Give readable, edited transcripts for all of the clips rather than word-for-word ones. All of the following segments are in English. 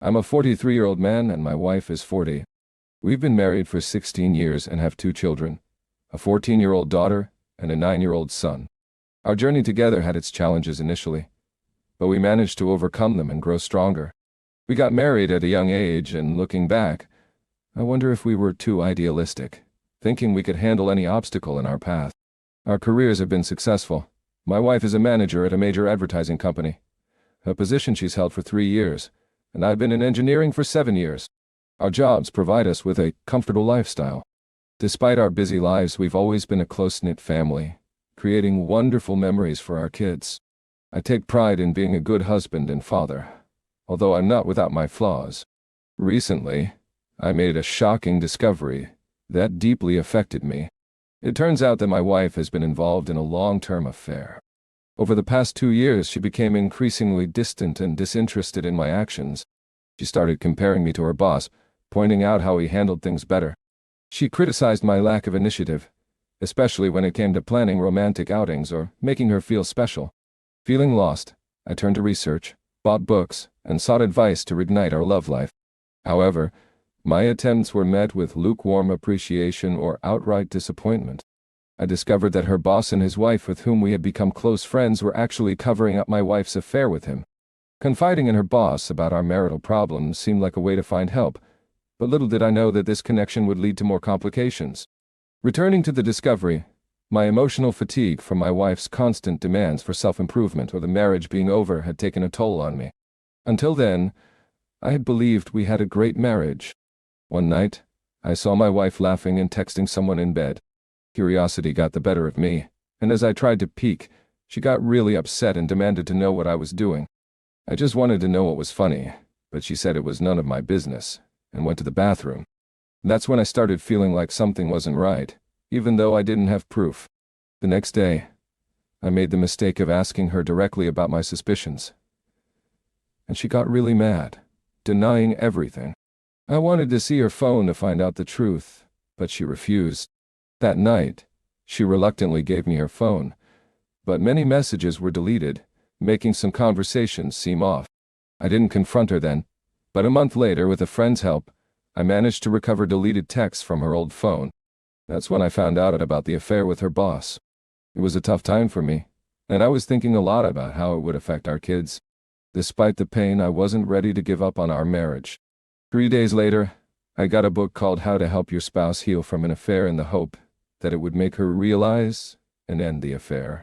I'm a 43-year-old man and my wife is 40. We've been married for 16 years and have two children, a 14-year-old daughter and a 9-year-old son. Our journey together had its challenges initially, but we managed to overcome them and grow stronger. We got married at a young age, and looking back, I wonder if we were too idealistic, thinking we could handle any obstacle in our path. Our careers have been successful. My wife is a manager at a major advertising company, a position she's held for 3 years, and I've been in engineering for 7 years. Our jobs provide us with a comfortable lifestyle. Despite our busy lives, we've always been a close-knit family, creating wonderful memories for our kids. I take pride in being a good husband and father, although I'm not without my flaws. Recently, I made a shocking discovery that deeply affected me. It turns out that my wife has been involved in a long-term affair. Over the past 2 years, she became increasingly distant and disinterested in my actions. She started comparing me to her boss, pointing out how he handled things better. She criticized my lack of initiative, especially when it came to planning romantic outings or making her feel special. Feeling lost, I turned to research, bought books, and sought advice to reignite our love life. However, my attempts were met with lukewarm appreciation or outright disappointment. I discovered that her boss and his wife, with whom we had become close friends, were actually covering up my wife's affair with him. Confiding in her boss about our marital problems seemed like a way to find help, but little did I know that this connection would lead to more complications. Returning to the discovery, my emotional fatigue from my wife's constant demands for self-improvement or the marriage being over had taken a toll on me. Until then, I had believed we had a great marriage. One night, I saw my wife laughing and texting someone in bed. Curiosity got the better of me, and as I tried to peek, she got really upset and demanded to know what I was doing. I just wanted to know what was funny, but she said it was none of my business, and went to the bathroom. That's when I started feeling like something wasn't right, even though I didn't have proof. The next day, I made the mistake of asking her directly about my suspicions, and she got really mad, denying everything. I wanted to see her phone to find out the truth, but she refused. That night, she reluctantly gave me her phone, but many messages were deleted, making some conversations seem off. I didn't confront her then, but a month later, with a friend's help, I managed to recover deleted texts from her old phone. That's when I found out about the affair with her boss. It was a tough time for me, and I was thinking a lot about how it would affect our kids. Despite the pain, I wasn't ready to give up on our marriage. 3 days later, I got a book called How to Help Your Spouse Heal from an Affair in the hope that it would make her realize and end the affair.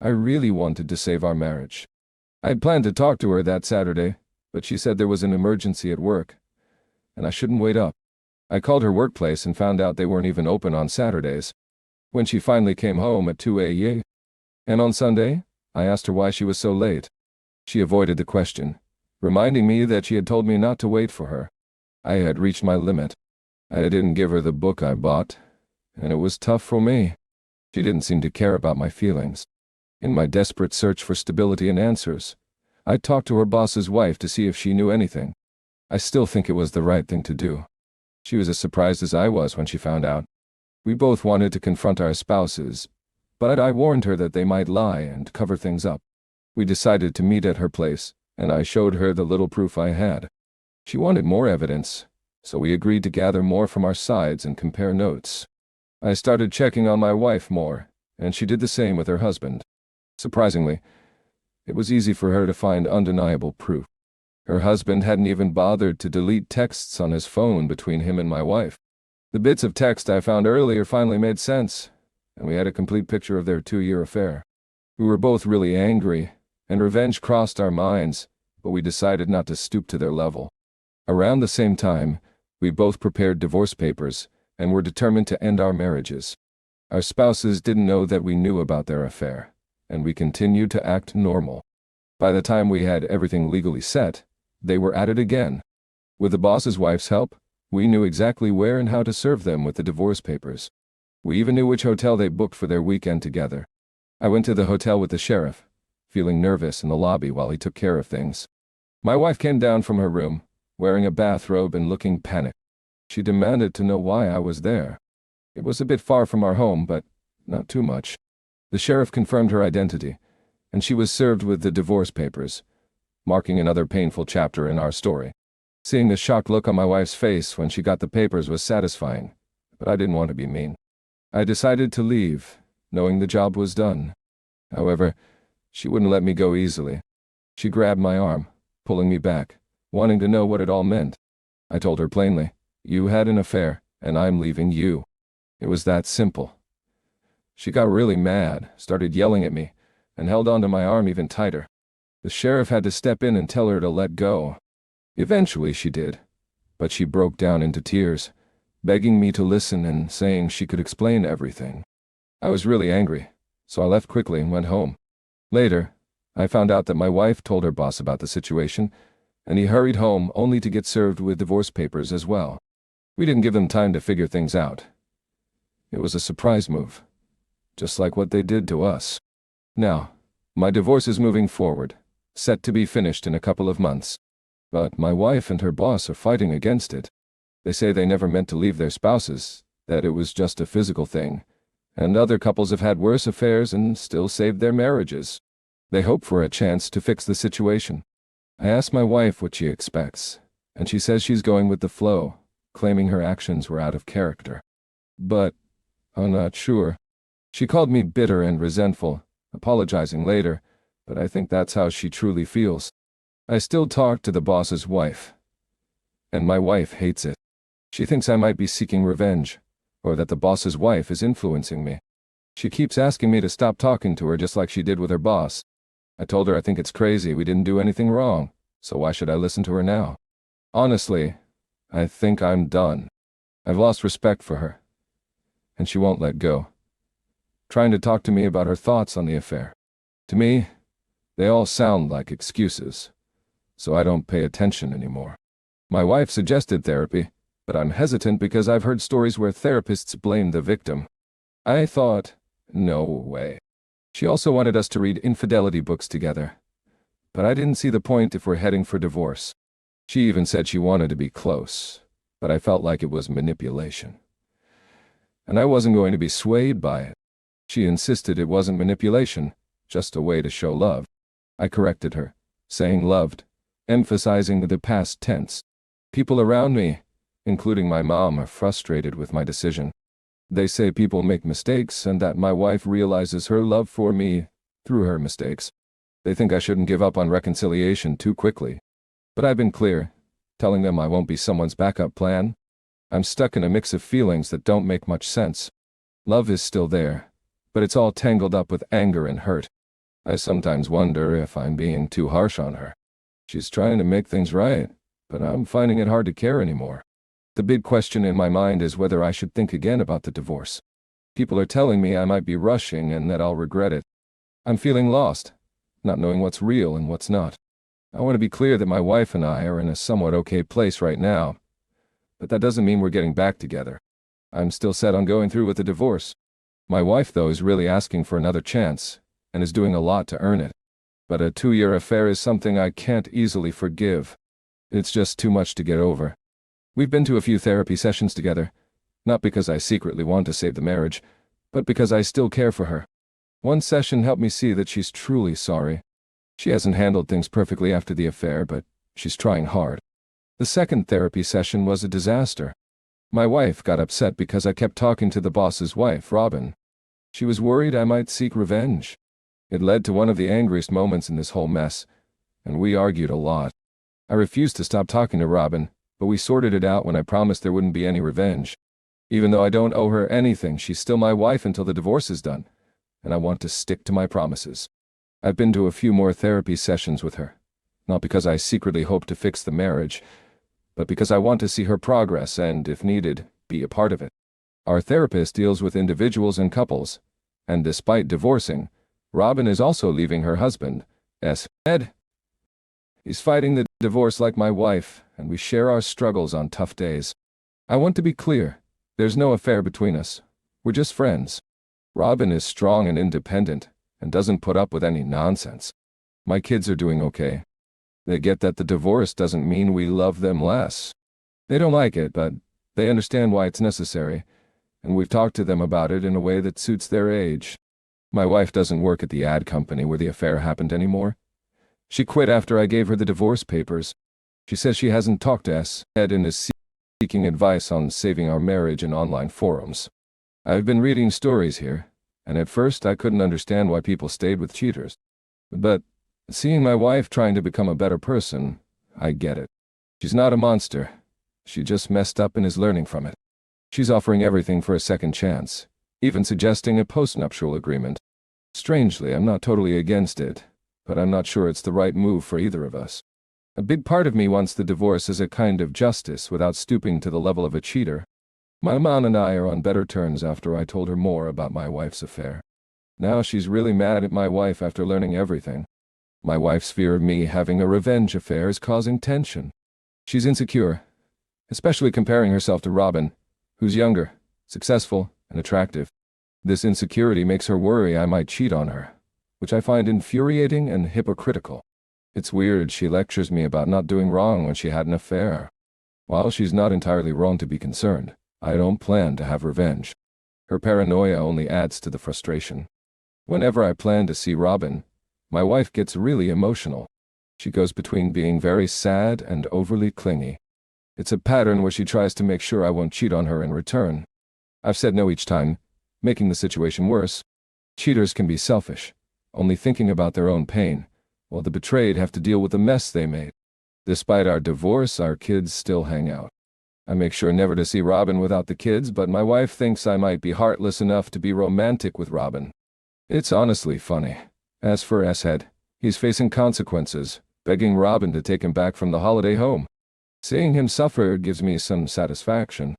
I really wanted to save our marriage. I had planned to talk to her that Saturday, but she said there was an emergency at work, and I shouldn't wait up. I called her workplace and found out they weren't even open on Saturdays. When she finally came home at 2 a.m. and on Sunday, I asked her why she was so late. She avoided the question, reminding me that she had told me not to wait for her. I had reached my limit. I didn't give her the book I bought, and it was tough for me. She didn't seem to care about my feelings. In my desperate search for stability and answers, I talked to her boss's wife to see if she knew anything. I still think it was the right thing to do. She was as surprised as I was when she found out. We both wanted to confront our spouses, but I warned her that they might lie and cover things up. We decided to meet at her place, and I showed her the little proof I had. She wanted more evidence, so we agreed to gather more from our sides and compare notes. I started checking on my wife more, and she did the same with her husband. Surprisingly, it was easy for her to find undeniable proof. Her husband hadn't even bothered to delete texts on his phone between him and my wife. The bits of text I found earlier finally made sense, and we had a complete picture of their 2-year affair. We were both really angry, and revenge crossed our minds, but we decided not to stoop to their level. Around the same time, we both prepared divorce papers and were determined to end our marriages. Our spouses didn't know that we knew about their affair, and we continued to act normal. By the time we had everything legally set, they were at it again. With the boss's wife's help, we knew exactly where and how to serve them with the divorce papers. We even knew which hotel they booked for their weekend together. I went to the hotel with the sheriff, feeling nervous in the lobby while he took care of things. My wife came down from her room, wearing a bathrobe and looking panicked. She demanded to know why I was there. It was a bit far from our home, but not too much. The sheriff confirmed her identity, and she was served with the divorce papers, marking another painful chapter in our story. Seeing the shocked look on my wife's face when she got the papers was satisfying, but I didn't want to be mean. I decided to leave, knowing the job was done. However, she wouldn't let me go easily. She grabbed my arm, pulling me back, wanting to know what it all meant. I told her plainly, "You had an affair, and I'm leaving you." It was that simple. She got really mad, started yelling at me, and held onto my arm even tighter. The sheriff had to step in and tell her to let go. Eventually she did, but she broke down into tears, begging me to listen and saying she could explain everything. I was really angry, so I left quickly and went home. Later, I found out that my wife told her boss about the situation, and he hurried home only to get served with divorce papers as well. We didn't give them time to figure things out. It was a surprise move, just like what they did to us. Now, my divorce is moving forward, set to be finished in a couple of months. But my wife and her boss are fighting against it. They say they never meant to leave their spouses, that it was just a physical thing, and other couples have had worse affairs and still saved their marriages. They hope for a chance to fix the situation. I asked my wife what she expects, and she says she's going with the flow, claiming her actions were out of character. But I'm not sure. She called me bitter and resentful, apologizing later, but I think that's how she truly feels. I still talk to the boss's wife, and my wife hates it. She thinks I might be seeking revenge, or that the boss's wife is influencing me. She keeps asking me to stop talking to her just like she did with her boss. I told her I think it's crazy, we didn't do anything wrong, so why should I listen to her now? Honestly, I think I'm done. I've lost respect for her, and she won't let go, trying to talk to me about her thoughts on the affair. To me, they all sound like excuses, so I don't pay attention anymore. My wife suggested therapy, but I'm hesitant because I've heard stories where therapists blame the victim. I thought, no way. She also wanted us to read infidelity books together, but I didn't see the point if we're heading for divorce. She even said she wanted to be close, but I felt like it was manipulation, and I wasn't going to be swayed by it. She insisted it wasn't manipulation, just a way to show love. I corrected her, saying loved, emphasizing the past tense. People around me, including my mom, are frustrated with my decision. They say people make mistakes and that my wife realizes her love for me through her mistakes. They think I shouldn't give up on reconciliation too quickly. But I've been clear, telling them I won't be someone's backup plan. I'm stuck in a mix of feelings that don't make much sense. Love is still there, but it's all tangled up with anger and hurt. I sometimes wonder if I'm being too harsh on her. She's trying to make things right, but I'm finding it hard to care anymore. The big question in my mind is whether I should think again about the divorce. People are telling me I might be rushing and that I'll regret it. I'm feeling lost, not knowing what's real and what's not. I want to be clear that my wife and I are in a somewhat okay place right now, but that doesn't mean we're getting back together. I'm still set on going through with the divorce. My wife, though, is really asking for another chance and is doing a lot to earn it. But a 2-year affair is something I can't easily forgive. It's just too much to get over. We've been to a few therapy sessions together, not because I secretly want to save the marriage, but because I still care for her. One session helped me see that she's truly sorry. She hasn't handled things perfectly after the affair, but she's trying hard. The second therapy session was a disaster. My wife got upset because I kept talking to the boss's wife, Robin. She was worried I might seek revenge. It led to one of the angriest moments in this whole mess, and we argued a lot. I refused to stop talking to Robin, but we sorted it out when I promised there wouldn't be any revenge. Even though I don't owe her anything, she's still my wife until the divorce is done, and I want to stick to my promises. I've been to a few more therapy sessions with her, not because I secretly hope to fix the marriage, but because I want to see her progress and, if needed, be a part of it. Our therapist deals with individuals and couples, and despite divorcing, Robin is also leaving her husband, Ed. He's fighting the divorce like my wife, and we share our struggles on tough days. I want to be clear, there's no affair between us. We're just friends. Robin is strong and independent, and doesn't put up with any nonsense. My kids are doing okay. They get that the divorce doesn't mean we love them less. They don't like it, but they understand why it's necessary, and we've talked to them about it in a way that suits their age. My wife doesn't work at the ad company where the affair happened anymore. She quit after I gave her the divorce papers. She says she hasn't talked to Ed and is seeking advice on saving our marriage in online forums. I've been reading stories here, and at first I couldn't understand why people stayed with cheaters. But seeing my wife trying to become a better person, I get it. She's not a monster. She just messed up and is learning from it. She's offering everything for a second chance, even suggesting a post-nuptial agreement. Strangely, I'm not totally against it, but I'm not sure it's the right move for either of us. A big part of me wants the divorce as a kind of justice without stooping to the level of a cheater. My mom and I are on better terms after I told her more about my wife's affair. Now she's really mad at my wife after learning everything. My wife's fear of me having a revenge affair is causing tension. She's insecure, especially comparing herself to Robin, who's younger, successful, and attractive. This insecurity makes her worry I might cheat on her, which I find infuriating and hypocritical. It's weird she lectures me about not doing wrong when she had an affair. While she's not entirely wrong to be concerned, I don't plan to have revenge. Her paranoia only adds to the frustration. Whenever I plan to see Robin, my wife gets really emotional. She goes between being very sad and overly clingy. It's a pattern where she tries to make sure I won't cheat on her in return. I've said no each time, making the situation worse. Cheaters can be selfish, only thinking about their own pain, while the betrayed have to deal with the mess they made. Despite our divorce, our kids still hang out. I make sure never to see Robin without the kids, but my wife thinks I might be heartless enough to be romantic with Robin. It's honestly funny. As for Ed, he's facing consequences, begging Robin to take him back from the holiday home. Seeing him suffer gives me some satisfaction.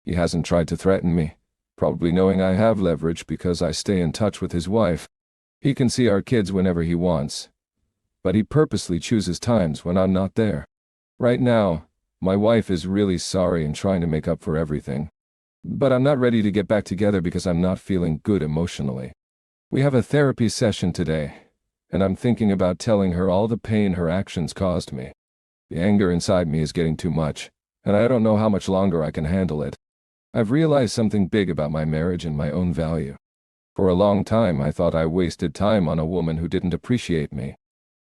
He hasn't tried to threaten me, probably knowing I have leverage because I stay in touch with his wife. He can see our kids whenever he wants, but he purposely chooses times when I'm not there. Right now, my wife is really sorry and trying to make up for everything. But I'm not ready to get back together because I'm not feeling good emotionally. We have a therapy session today, and I'm thinking about telling her all the pain her actions caused me. The anger inside me is getting too much, and I don't know how much longer I can handle it. I've realized something big about my marriage and my own value. For a long time, I thought I wasted time on a woman who didn't appreciate me.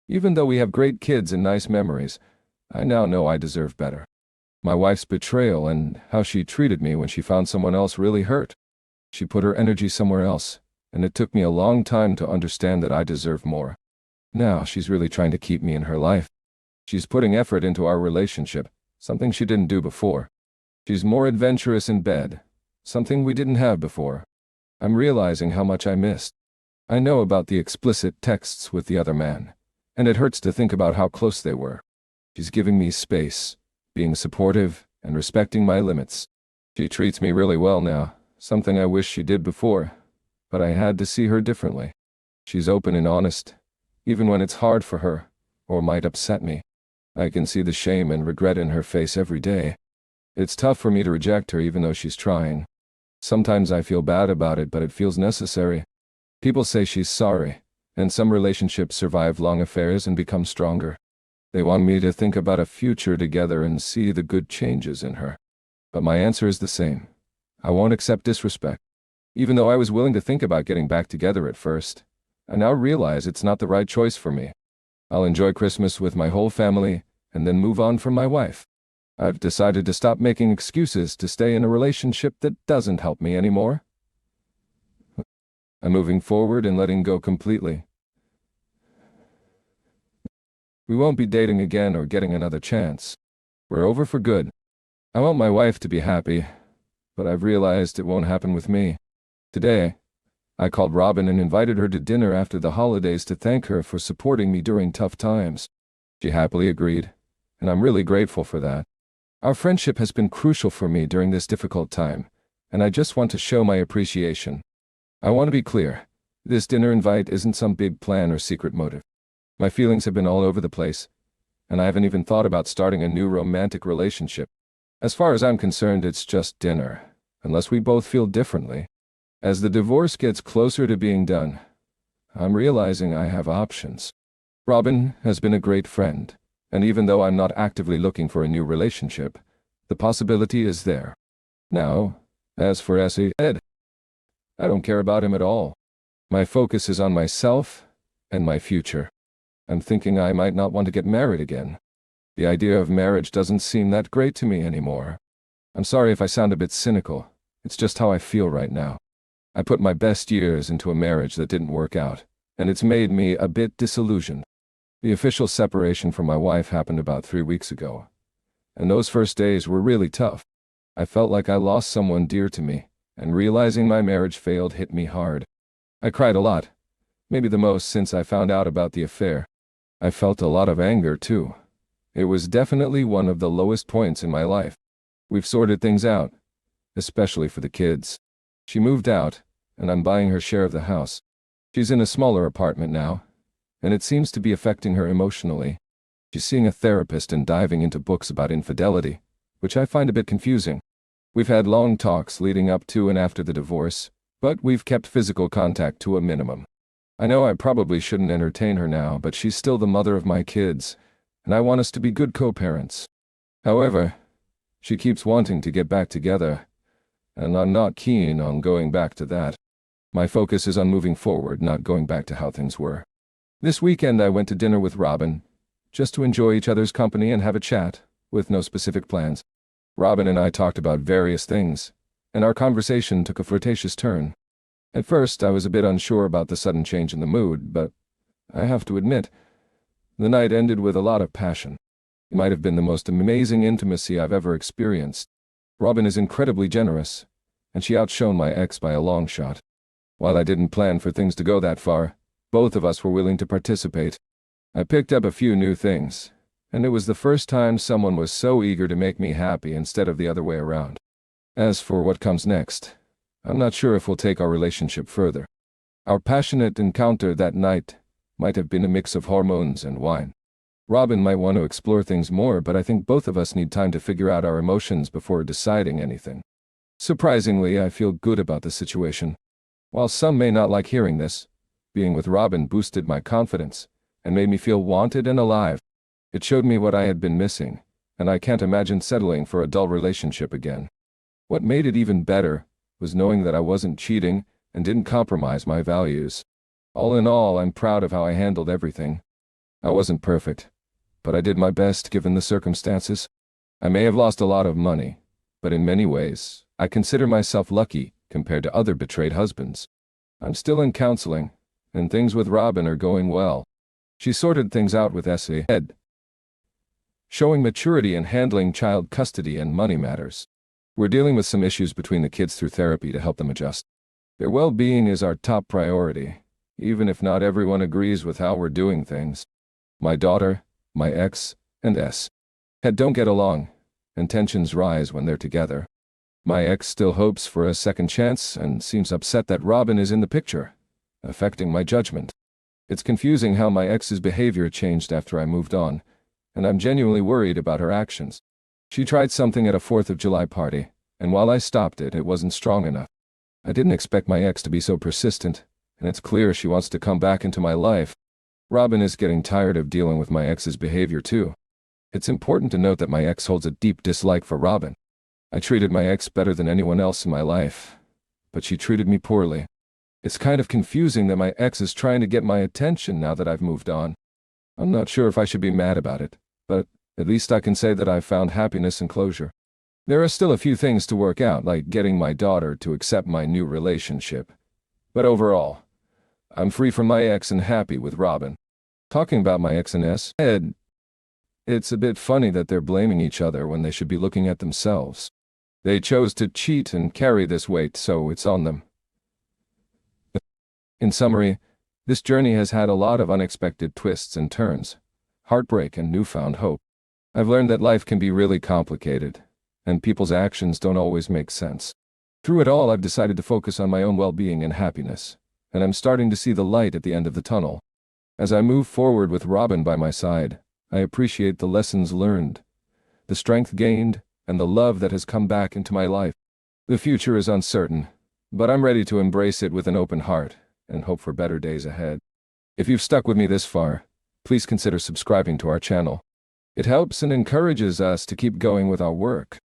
Even though we have great kids and nice memories, I now know I deserve better. My wife's betrayal and how she treated me when she found someone else really hurt. She put her energy somewhere else, and it took me a long time to understand that I deserve more. Now she's really trying to keep me in her life. She's putting effort into our relationship, something she didn't do before. She's more adventurous in bed, something we didn't have before. I'm realizing how much I missed. I know about the explicit texts with the other man, and it hurts to think about how close they were. She's giving me space, being supportive, and respecting my limits. She treats me really well now, something I wish she did before, but I had to see her differently. She's open and honest, even when it's hard for her, or might upset me. I can see the shame and regret in her face every day. It's tough for me to reject her even though she's trying. Sometimes I feel bad about it, but it feels necessary. People say she's sorry, and some relationships survive long affairs and become stronger. They want me to think about a future together and see the good changes in her. But my answer is the same. I won't accept disrespect. Even though I was willing to think about getting back together at first, I now realize it's not the right choice for me. I'll enjoy Christmas with my whole family and then move on from my wife. I've decided to stop making excuses to stay in a relationship that doesn't help me anymore. I'm moving forward and letting go completely. We won't be dating again or getting another chance. We're over for good. I want my wife to be happy, but I've realized it won't happen with me. Today, I called Robin and invited her to dinner after the holidays to thank her for supporting me during tough times. She happily agreed, and I'm really grateful for that. Our friendship has been crucial for me during this difficult time, and I just want to show my appreciation. I want to be clear, this dinner invite isn't some big plan or secret motive. My feelings have been all over the place, and I haven't even thought about starting a new romantic relationship. As far as I'm concerned, it's just dinner, unless we both feel differently. As the divorce gets closer to being done, I'm realizing I have options. Robin has been a great friend, and even though I'm not actively looking for a new relationship, the possibility is there. Now, as for Ed, I don't care about him at all. My focus is on myself and my future. I'm thinking I might not want to get married again. The idea of marriage doesn't seem that great to me anymore. I'm sorry if I sound a bit cynical. It's just how I feel right now. I put my best years into a marriage that didn't work out, and it's made me a bit disillusioned. The official separation from my wife happened about 3 weeks ago, and those first days were really tough. I felt like I lost someone dear to me, and realizing my marriage failed hit me hard. I cried a lot, maybe the most since I found out about the affair. I felt a lot of anger too. It was definitely one of the lowest points in my life. We've sorted things out, especially for the kids. She moved out, and I'm buying her share of the house. She's in a smaller apartment now, and it seems to be affecting her emotionally. She's seeing a therapist and diving into books about infidelity, which I find a bit confusing. We've had long talks leading up to and after the divorce, but we've kept physical contact to a minimum. I know I probably shouldn't entertain her now, but she's still the mother of my kids, and I want us to be good co-parents. However, she keeps wanting to get back together, and I'm not keen on going back to that. My focus is on moving forward, not going back to how things were. This weekend I went to dinner with Robin, just to enjoy each other's company and have a chat, with no specific plans. Robin and I talked about various things, and our conversation took a flirtatious turn. At first I was a bit unsure about the sudden change in the mood, but I have to admit, the night ended with a lot of passion. It might have been the most amazing intimacy I've ever experienced. Robin is incredibly generous, and she outshone my ex by a long shot. While I didn't plan for things to go that far, both of us were willing to participate. I picked up a few new things, and it was the first time someone was so eager to make me happy instead of the other way around. As for what comes next, I'm not sure if we'll take our relationship further. Our passionate encounter that night might have been a mix of hormones and wine. Robin might want to explore things more, but I think both of us need time to figure out our emotions before deciding anything. Surprisingly, I feel good about the situation. While some may not like hearing this, being with Robin boosted my confidence and made me feel wanted and alive. It showed me what I had been missing, and I can't imagine settling for a dull relationship again. What made it even better was knowing that I wasn't cheating and didn't compromise my values. All in all, I'm proud of how I handled everything. I wasn't perfect, but I did my best given the circumstances. I may have lost a lot of money, but in many ways, I consider myself lucky compared to other betrayed husbands. I'm still in counseling, and things with Robin are going well. She sorted things out with Ed, showing maturity in handling child custody and money matters. We're dealing with some issues between the kids through therapy to help them adjust. Their well-being is our top priority, even if not everyone agrees with how we're doing things. My daughter, my ex, and Ed don't get along, and tensions rise when they're together. My ex still hopes for a second chance and seems upset that Robin is in the picture, affecting my judgment. It's confusing how my ex's behavior changed after I moved on, and I'm genuinely worried about her actions. She tried something at a 4th of July party, and while I stopped it, it wasn't strong enough. I didn't expect my ex to be so persistent, and it's clear she wants to come back into my life. Robin is getting tired of dealing with my ex's behavior too. It's important to note that my ex holds a deep dislike for Robin. I treated my ex better than anyone else in my life, but she treated me poorly. It's kind of confusing that my ex is trying to get my attention now that I've moved on. I'm not sure if I should be mad about it, but at least I can say that I've found happiness and closure. There are still a few things to work out, like getting my daughter to accept my new relationship. But overall, I'm free from my ex and happy with Robin. Talking about my ex and Ed, it's a bit funny that they're blaming each other when they should be looking at themselves. They chose to cheat and carry this weight, so it's on them. In summary, this journey has had a lot of unexpected twists and turns, heartbreak and newfound hope. I've learned that life can be really complicated, and people's actions don't always make sense. Through it all, I've decided to focus on my own well-being and happiness, and I'm starting to see the light at the end of the tunnel. As I move forward with Robin by my side, I appreciate the lessons learned, the strength gained, and the love that has come back into my life. The future is uncertain, but I'm ready to embrace it with an open heart and hope for better days ahead. If you've stuck with me this far, please consider subscribing to our channel. It helps and encourages us to keep going with our work.